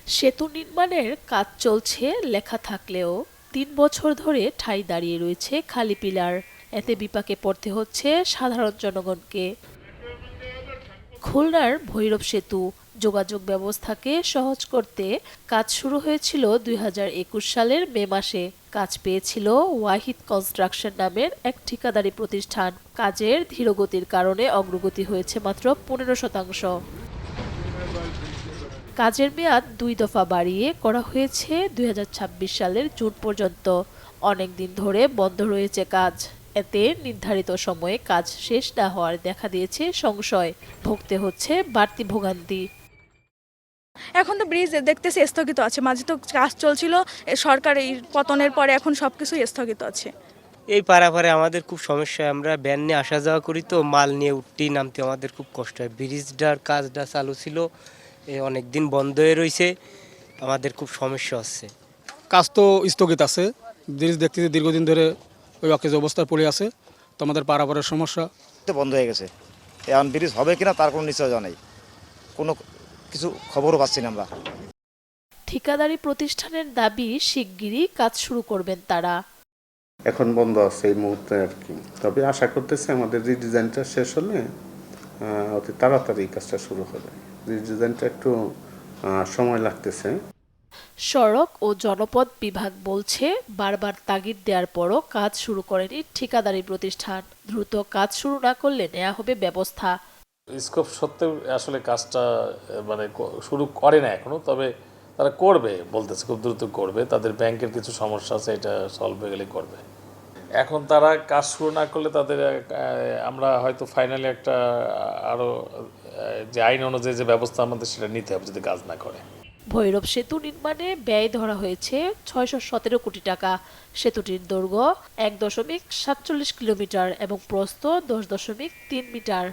সেতু নির্মাণের কাজ চলছে লেখা থাকলেও ৩ বছর ধরে ঠাঁই দাঁড়িয়ে রয়েছে খালি পিলার। এতে বিপাকে পড়তে হচ্ছে সাধারণ জনগণকে। খুলনার ভৈরব সেতু যোগাযোগ ব্যবস্থাকে সহজ করতে কাজ শুরু হয়েছিল ২০২১ সালের মে মাসে। কাজ পেয়েছিল ওয়াহিদ কনস্ট্রাকশন নামের এক ঠিকাদারি প্রতিষ্ঠান। কাজের ধীরগতির কারণে অগ্রগতি হয়েছে মাত্র ১৫%। কাজের মেয়াদ ২ দফা বাড়িয়ে করা হয়েছে ২০২৬ সালের জুন পর্যন্ত। অনেক দিন ধরে বন্ধ রয়েছে কাজ। এতে নির্ধারিত সময়ে কাজ শেষ না হওয়ার দেখা দিয়েছে সংশয়। ভুগতে হচ্ছে বাড়তি ভোগান্তি। এখন তো ব্রিজ দেখতেছি স্থগিত আছে, মাঝে তো কাজ চলছিল। সরকার এই পতনের পরে এখন সবকিছু স্থগিত আছে। এই পারাপারে আমাদের খুব সমস্যা হয়। আমরা ভ্যান নিয়ে আসা যাওয়া করি, তো মাল নিয়ে উঠতেই নামতে আমাদের খুব কষ্ট হয়। ব্রিজটার কাজটা চালু ছিল, অনেক দিন বন্ধ হয়ে রয়েছে, আমাদের খুব সমস্যা হচ্ছে। কাজ তো স্থগিত আছে, ব্রিজ দেখতেছি দীর্ঘদিন ধরে ওই অকেজ অবস্থায় পড়ে আছে, তো আমাদের পারাপারের সমস্যা। বন্ধ হয়ে গেছে, এখন ব্রিজ হবে কিনা তার কোনো নিশ্চয়তা নেই, কোনো কিছু খবরও পাচ্ছি না আমরা। ঠিকাদারি প্রতিষ্ঠানের দাবি শিগগিরই কাজ শুরু করবেন তারা। এখন বন্ধ আছে এই মুহূর্তে আর কি, তবে আশা করতেছি আমাদের রিডিজাইনটা শেষ হলে অতি তাড়াতাড়ি কাজটা শুরু হবে। রিডিজাইনটা একটু সময় লাগতেছে। সড়ক ও জনপথ বিভাগ বলছে, বারবার তাগিদ দেওয়ার পরও কাজ শুরু করেনি ঠিকাদারি প্রতিষ্ঠান। দ্রুত কাজ শুরু না করলে নেওয়া হবে ব্যবস্থা। স্কোপ সত্ত্বেও আসলে কাজটা মানে শুরু করে না এখনো, তবে তারা করবে বলতেছে, খুব দ্রুত করবে। তাদের ব্যাংকের কিছু সমস্যা আছে, এটা সলভ হয়ে গেলে করবে। এখন তারা কাজ শুরু না করলে তাদের আমরা হয়তো ফাইনালি একটা আরও যে আইন অনুযায়ী যে ব্যবস্থা আমাদের সেটা নিতে হবে যদি কাজ না করে। ভৈরব সেতু নির্মাণে ব্যয় ধরা হয়েছে ৬১৭ কোটি টাকা। সেতুটির দৈর্ঘ্য ১.৪৭ কিলোমিটার এবং প্রস্থ ১০.৩ মিটার।